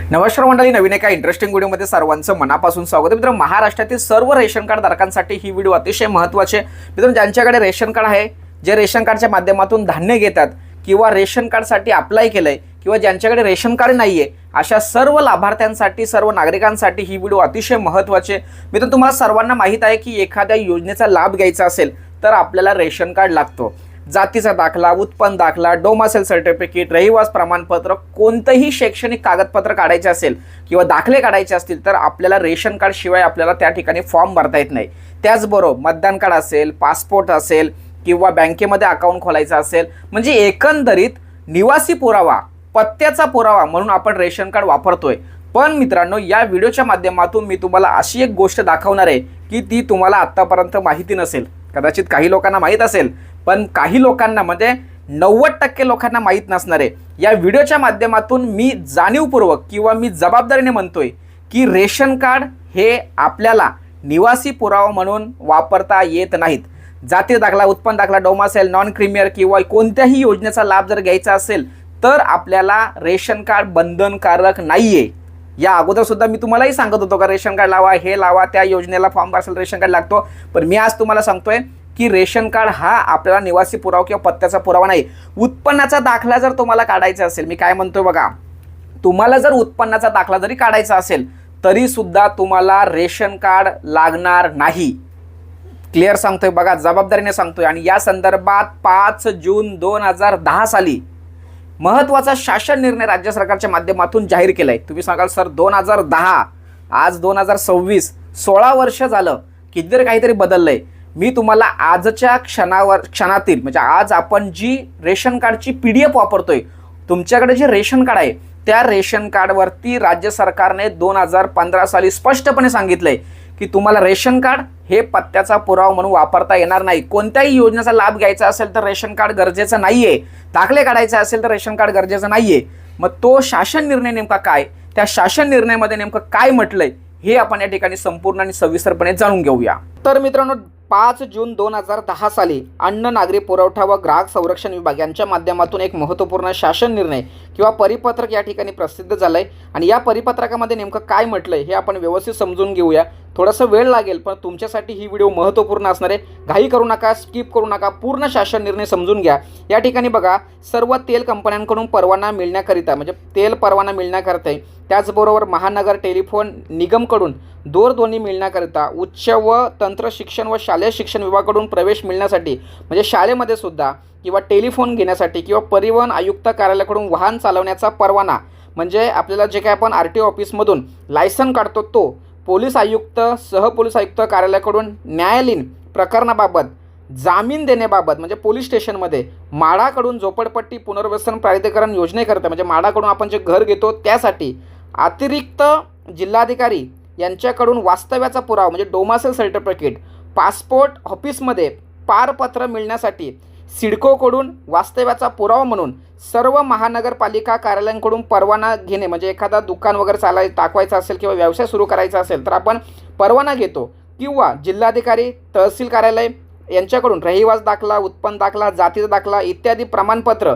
नमस्कार मंडळी, नवीन एका इंटरेस्टिंग व्हिडिओमध्ये सर्वांचं मनापासून स्वागत आहे. मित्रांनो, महाराष्ट्रातील सर्व रेशन कार्ड धारकांसाठी ही व्हिडिओ अतिशय महत्त्वाची आहे. मित्रांनो, ज्यांच्याकडे रेशन कार्ड आहे, जे रेशन कार्डच्या माध्यमातून धान्य घेतात किंवा रेशन कार्डसाठी अप्लाय केलंय किंवा ज्यांच्याकडे रेशन कार्ड नाहीये, अशा सर्व लाभार्थ्यांसाठी, सर्व नागरिकांसाठी ही व्हिडिओ अतिशय महत्त्वाची आहे. मित्रांनो, तुम्हाला सर्वांना माहीत आहे की एखाद्या योजनेचा लाभ घ्यायचा असेल तर आपल्याला रेशन कार्ड लागतो. जातीचा दाखला, उत्पन्न दाखला, डोमासेल सर्टिफिकेट, रहिवास प्रमाणपत्र, कोणतंही शैक्षणिक कागदपत्र काढायचे असेल किंवा दाखले काढायचे असतील तर आपल्याला रेशन कार्ड शिवाय आपल्याला त्या ठिकाणी फॉर्म भरता येत नाही. त्याचबरोबर मतदान कार्ड असेल, पासपोर्ट असेल किंवा बँकेमध्ये अकाउंट खोलायचं असेल, म्हणजे एकंदरीत निवासी पुरावा, पत्त्याचा पुरावा म्हणून आपण रेशन कार्ड वापरतोय. पण मित्रांनो, या व्हिडिओच्या माध्यमातून मी तुम्हाला अशी एक गोष्ट दाखवणार आहे की ती तुम्हाला आत्तापर्यंत माहिती नसेल. कदाचित काही लोकांना माहीत असेल, पण काही लोकांना म्हणजे 90% लोकांना माहीत नसणार आहे. या व्हिडिओच्या माध्यमातून मी जाणीवपूर्वक किंवा मी जबाबदारीने म्हणतोय की रेशन कार्ड हे आपल्याला निवासी पुरावा म्हणून वापरता येत नाहीत. जाती दाखला, उत्पन्न दाखला, डोमासेल, नॉन क्रीमियर किंवा कोणत्याही योजनेचा लाभ जर घ्यायचा असेल तर आपल्याला रेशन कार्ड बंधनकारक नाहीये. या अगोदर सुद्धा मी तुम्हालाही सांगत होतो का रेशन कार्ड लावा, हे लावा, त्या योजनेला फॉर्म असेल रेशन कार्ड लागतो. पण मी आज तुम्हाला सांगतोय की रेशन कार्ड हा आपल्याला निवासी पुरावा किंवा पत्त्याचा पुरावा नाही. उत्पन्नाचा दाखला जर तुम्हाला काढायचा असेल, मी काय म्हणतोय बघा, तुम्हाला जर उत्पन्नाचा दाखला जरी काढायचा असेल तरी सुद्धा तुम्हाला रेशन कार्ड लागणार नाही. क्लिअर सांगतोय बघा, जबाबदारीने सांगतोय. आणि या संदर्भात 5 जून 2010 साली महत्त्वाचा शासन निर्णय राज्य सरकारच्या माध्यमातून जाहीर केलाय. तुम्ही सांगाल सर 2010, आज 2026, 16 वर्ष झालं, कितीतरी काहीतरी बदललंय. मी तुम्हाला आजच्या क्षणातील म्हणजे आज आपण जी रेशन कार्डची PDF वापरतोय, तुमच्याकडे जे रेशन कार्ड आहे त्या रेशन कार्डवरती राज्य सरकारने 2015 साली स्पष्टपणे सांगितलंय की तुम्हाला रेशन कार्ड हे पत्त्याचा पुरावा म्हणून वापरता येणार नाही. कोणत्याही योजनेचा लाभ घ्यायचा असेल तर रेशन कार्ड गरजेचं नाहीये. दाखले काढायचे असेल तर रेशन कार्ड गरजेचं नाहीये. मग तो शासन निर्णय नेमका काय, त्या शासन निर्णयामध्ये नेमकं काय म्हटलंय हे आपण या ठिकाणी संपूर्ण आणि सविस्तरपणे जाणून घेऊया. तर मित्रांनो, 5 जून 2010 साली अन्न, नागरी पुरवठा व ग्राहक संरक्षण विभाग यांच्या माध्यमातून एक महत्त्वपूर्ण शासन निर्णय किंवा परिपत्रक या ठिकाणी प्रसिद्ध झालंय. आणि या परिपत्रकामध्ये नेमकं काय म्हटलंय हे आपण व्यवस्थित समजून घेऊया. थोडासा वेळ लागेल, पण तुमच्यासाठी ही व्हिडिओ महत्त्वपूर्ण असणार आहे. घाई करू नका, स्किप करू नका, पूर्ण शासन निर्णय समजून घ्या. या ठिकाणी बघा, सर्व तेल कंपन्यांकडून परवाना मिळण्याकरिता म्हणजे तेल परवाना मिळण्याकरिता, त्याचबरोबर महानगर टेलिफोन निगमकडून दूरध्वनी मिळण्याकरिता, उच्च व तंत्र शिक्षण व शालेय शिक्षण विभागाकडून प्रवेश मिळण्यासाठी म्हणजे शाळेमध्ये सुद्धा, किंवा टेलिफोन घेण्यासाठी, किंवा परिवहन आयुक्त कार्यालयाकडून वाहन चालवण्याचा परवाना म्हणजे आपल्याला जे काय आपण RTO ऑफिसमधून लायसन काढतो तो, पोलीस आयुक्त, सहपोलीस आयुक्त कार्यालयाकडून न्यायालयीन प्रकरणाबाबत जामीन देण्याबाबत म्हणजे पोलीस स्टेशनमध्ये, म्हाडाकडून झोपडपट्टी पुनर्वसन प्राधिकरण योजनेकरता म्हणजे म्हाडाकडून आपण जे घर घेतो त्यासाठी, अतिरिक्त जिल्हाधिकारी यांच्याकडून वास्तव्याचा पुरावा म्हणजे डोमासेल सर्टिफिकेट, पासपोर्ट ऑफिसमध्ये पारपत्र मिळण्यासाठी, सिडकोकडून वास्तव्याचा पुरावा म्हणून सर्व महानगरपालिका कार्यालयांकडून परवाना घेणे म्हणजे एखादा दुकान वगैरे टाकवायचं असेल किंवा व्यवसाय सुरू करायचा असेल तर आपण परवाना घेतो, किंवा जिल्हाधिकारी, तहसील कार्यालय यांच्याकडून रहिवास दाखला, उत्पन्न दाखला, जातीचा दाखला इत्यादी प्रमाणपत्र,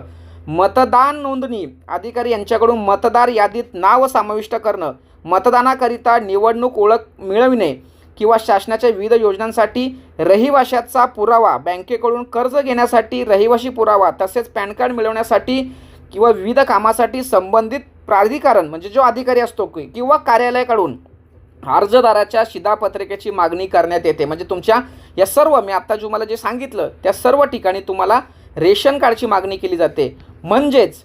मतदान नोंदणी अधिकारी यांच्याकडून मतदार यादीत नाव समाविष्ट करणं, मतदानाकरिता निवडणूक ओळख मिळविणे, किंवा शासनाच्या विविध योजनांसाठी रहिवाशाचा पुरावा, बँकेकडून कर्ज घेण्यासाठी रहिवाशी पुरावा, तसेच पॅन कार्ड मिळवण्यासाठी किंवा विविध कामासाठी संबंधित प्राधिकरण म्हणजे जो अधिकारी असतो किंवा कार्यालयाकडून अर्जदाराच्या शिधापत्रिकेची मागणी करण्यात येते. म्हणजे तुमच्या या सर्व मी आत्ता तुम्हाला जे सांगितलं त्या सर्व ठिकाणी तुम्हाला रेशन कार्डची मागणी केली जाते. म्हणजेच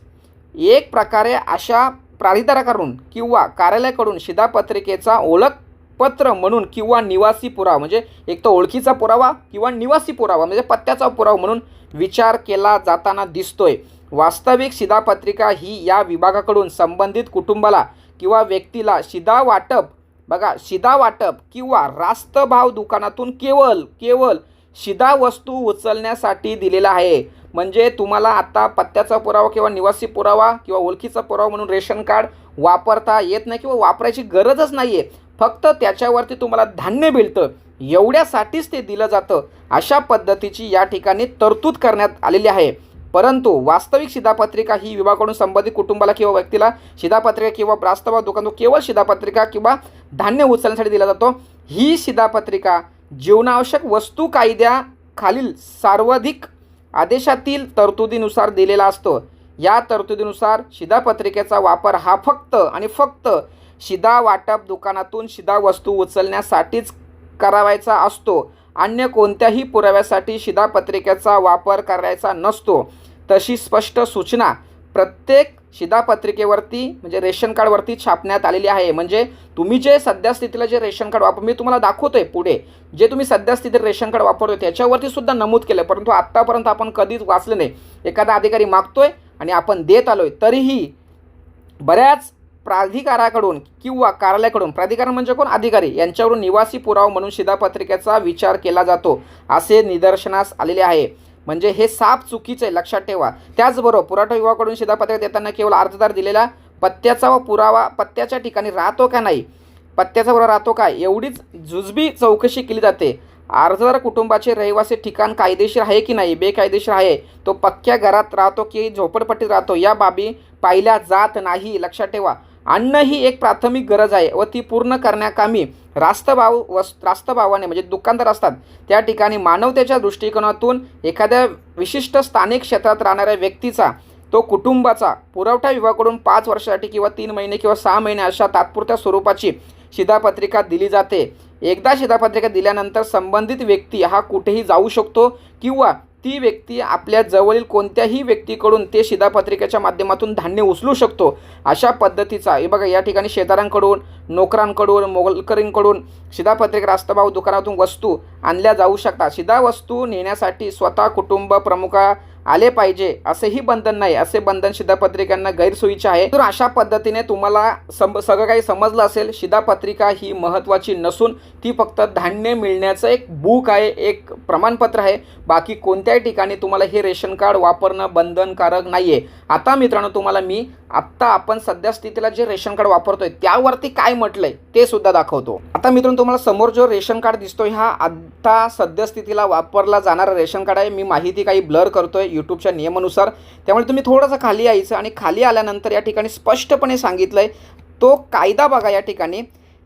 एक प्रकारे अशा प्राधिकरणाकडून किंवा कार्यालयाकडून शिधापत्रिकेचा ओळखपत्र म्हणून किंवा निवासी पुरावा म्हणजे एक तर ओळखीचा पुरावा किंवा निवासी पुरावा म्हणजे पत्त्याचा पुरावा म्हणून विचार केला जाताना दिसतोय. वास्तविक शिधापत्रिका ही या विभागाकडून संबंधित कुटुंबाला किंवा व्यक्तीला शिधा वाटप किंवा रास्त भाव दुकानातून केवळ शिधा वस्तू उचलण्यासाठी दिलेला आहे. म्हणजे तुम्हाला आता पत्त्याचा पुरावा किंवा निवासी पुरावा किंवा ओळखीचा पुरावा म्हणून रेशन कार्ड वापरता येत नाही किंवा वापरायची गरजच नाही आहे. फक्त त्याच्यावरती तुम्हाला धान्य मिळतं एवढ्यासाठीच ते दिलं जातं. अशा पद्धतीची या ठिकाणी तरतूद करण्यात आलेली आहे. परंतु वास्तविक शिधापत्रिका ही विभागाकडून संबंधित कुटुंबाला किंवा व्यक्तीला शिधापत्रिका किंवा रास्तभाव दुकान केवळ शिधापत्रिका किंवा धान्य उचलण्यासाठी दिला जातो। ही शिधापत्रिका जीवनावश्यक वस्तू कायद्याखालील सर्वाधिक आदेशातील तरतुदीनुसार दिलेला असतो। या तरतुदीनुसार शिधापत्रिकेचा वापर हा फक्त आणि फक्त शिधा वाटप दुकानातून शिधा वस्तू उचलण्यासाठीच करावायचा असतो। अन्य कोणत्याही पुराव्यासाठी शिधापत्रिकेचा वापर करायचा नसतो। तशी स्पष्ट सूचना प्रत्येक शिधापत्रिकेवरती म्हणजे रेशन कार्डवरती छापण्यात आलेली आहे। म्हणजे तुम्ही जे सध्या स्थितीला जे रेशन कार्ड मी तुम्हाला दाखवतोय पुढे जे तुम्ही सध्या स्थितीत रेशन कार्ड वापरतोय त्याच्यावरती सुद्धा नमूद केलं, परंतु आत्तापर्यंत आपण कधीच वाचलं नाही। एखादा अधिकारी मागतोय आणि आपण देत आलोय, तरीही बऱ्याच प्राधिकाराकडून किंवा कार्यालयाकडून, प्राधिकार म्हणजे कोण, अधिकारी, यांच्यावरून निवासी पुरावा म्हणून शिधापत्रिकेचा विचार केला जातो असे निदर्शनास आलेले आहे। म्हणजे हे साफ चुकीचं आहे, लक्षात ठेवा। त्याचबरोबर पुरवठा विभागाकडून शिधापत्रिका देताना केवळ अर्जदार दिलेला पत्त्याचा व पुरावा पत्त्याच्या ठिकाणी राहतो का नाही, पत्त्याचा पुरावा राहतो का, एवढीच जुजबी चौकशी केली जाते। अर्जदार कुटुंबाचे रहिवासी ठिकाण कायदेशीर आहे की नाही, बेकायदेशीर आहे, तो पक्क्या घरात राहतो की झोपडपट्टीत राहतो, या बाबी पाहिल्या जात नाही। लक्षात ठेवा, अन्न ही एक प्राथमिक गरज आहे व ती पूर्ण करण्याकामी रास्तभावाने म्हणजे दुकानदार असतात त्या ठिकाणी मानवतेच्या दृष्टिकोनातून एखाद्या विशिष्ट स्थानिक क्षेत्रात राहणाऱ्या व्यक्तीचा तो कुटुंबाचा पुरवठा विभागाकडून 5 वर्षासाठी किंवा 3 महिने किंवा 6 महिने अशा तात्पुरत्या स्वरूपाची शिधापत्रिका दिली जाते। एकदा शिधापत्रिका दिल्यानंतर संबंधित व्यक्ती हा कुठेही जाऊ शकतो किंवा ती व्यक्ती आपल्या जवळील कोणत्याही व्यक्तीकडून ते शिधापत्रिकेच्या माध्यमातून धान्य उचलू शकतो। अशा पद्धतीचा हे बघा, या ठिकाणी शेजाऱ्यांकडून, नोकरांकडून, मोलकरींकडून शिधापत्रिका रास्तभाव दुकानातून वस्तू आणल्या जाऊ शकतात। शिधा वस्तू नेण्यासाठी स्वतः कुटुंब प्रमुख आले पाहिजे असेही बंधन नाही। असे बंधन शिधापत्रिकांना गैरसोयीचे आहे। तर अशा पद्धतीने तुम्हाला सगळं काही समजलं असेल। शिधापत्रिका ही महत्त्वाची नसून ती फक्त धान्य मिळण्याचं एक बुक आहे, एक प्रमाणपत्र आहे। बाकी कोणत्याही ठिकाणी तुम्हाला हे रेशन कार्ड वापरणं बंधनकारक नाही आहे। आता मित्रांनो तुम्हाला मी आपण सध्या स्थितीला जे रेशन कार्ड वापरतोय त्यावरती काय म्हटलंय ते सुद्धा दाखवतो। आता मित्रांनो तुम्हाला समोर जो रेशन कार्ड दिसतोय हा आता सध्या स्थितीला वापरला जाणारा रेशन कार्ड आहे। मी माहिती काही ब्लर करतोय यूट्यूबच्या नियमानुसार, त्यामुळे तुम्ही थोडंसं खाली यायचं आणि खाली आल्यानंतर या ठिकाणी स्पष्टपणे सांगितलंय तो कायदा बघा। या ठिकाणी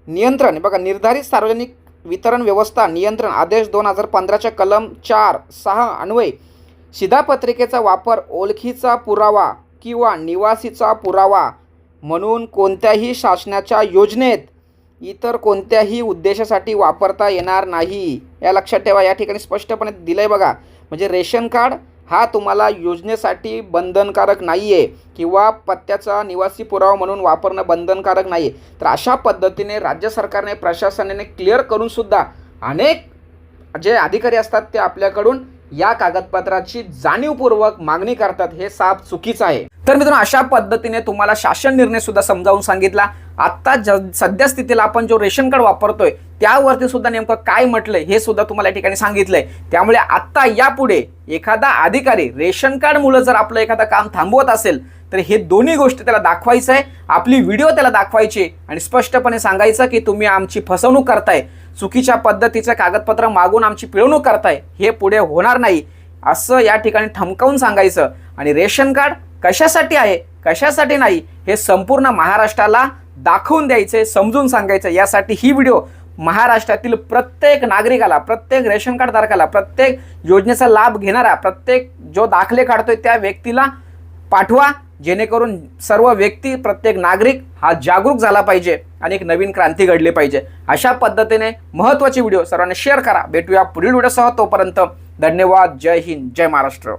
नियंत्रण बघा, निर्धारित सार्वजनिक वितरण व्यवस्था नियंत्रण आदेश 2015च्या कलम 4.6 अन्वये शिधापत्रिकेचा वापर ओळखीचा पुरावा किंवा निवासीचा पुरावा म्हणून कोणत्याही शासनाच्या योजनेत इतर कोणत्याही उद्देशासाठी वापरता येणार नाही। या लक्षात ठेवा, या ठिकाणी स्पष्टपणे दिलंय बघा। म्हणजे रेशन कार्ड हा तुम्हाला योजनेसाठी बंधनकारक नाही आहे किंवा पत्त्याचा निवासी पुरावा म्हणून वापरणं बंधनकारक नाही आहे। तर अशा पद्धतीने राज्य सरकारने, प्रशासनाने क्लिअर करून सुद्धा अनेक जे अधिकारी असतात ते आपल्याकडून या कागदपत्राची जाणीवपूर्वक मागणी करतात, हे साफ चुकीचं आहे। तर मित्रांनो अशा पद्धतीने तुम्हाला शासन निर्णय सुद्धा समजावून सांगितला। आता सध्या स्थितीला आपण जो रेशन कार्ड वापरतोय त्यावरती सुद्धा नेमकं काय म्हटलंय हे सुद्धा तुम्हाला या ठिकाणी सांगितलंय। त्यामुळे आता यापुढे एखादा अधिकारी रेशन कार्ड मुळे जर आपलं एखादा काम थांबवत असेल तर हे दोन्ही गोष्टी त्याला दाखवायचं आहे, आपली व्हिडिओ त्याला दाखवायची आणि स्पष्टपणे सांगायचं की तुम्ही आमची फसवणूक करताय, चुकीच्या पद्धतीचे कागदपत्र मागून आमची पिळवणूक करताय, हे पुढे होणार नाही असं या ठिकाणी ठमकावून सांगायचं। आणि रेशन कार्ड कशासाठी आहे कशासाठी नाही हे संपूर्ण महाराष्ट्राला दाखवून द्यायचे, समजून सांगायचं। यासाठी ही व्हिडिओ महाराष्ट्रातील प्रत्येक नागरिकाला, प्रत्येक रेशन कार्ड धारकाला, प्रत्येक योजनेचा लाभ घेणारा, प्रत्येक जो दाखले काढतोय त्या व्यक्तीला पाठवा, जेणेकरून सर्व व्यक्ती, प्रत्येक नागरिक हा जागरूक झाला पाहिजे आणि एक नवीन क्रांती घडली पाहिजे। अशा पद्धतीने महत्त्वाची व्हिडिओ सर्वांना शेअर करा। भेटूया पुढील व्हिडिओसह, तोपर्यंत धन्यवाद। जय हिंद, जय महाराष्ट्र।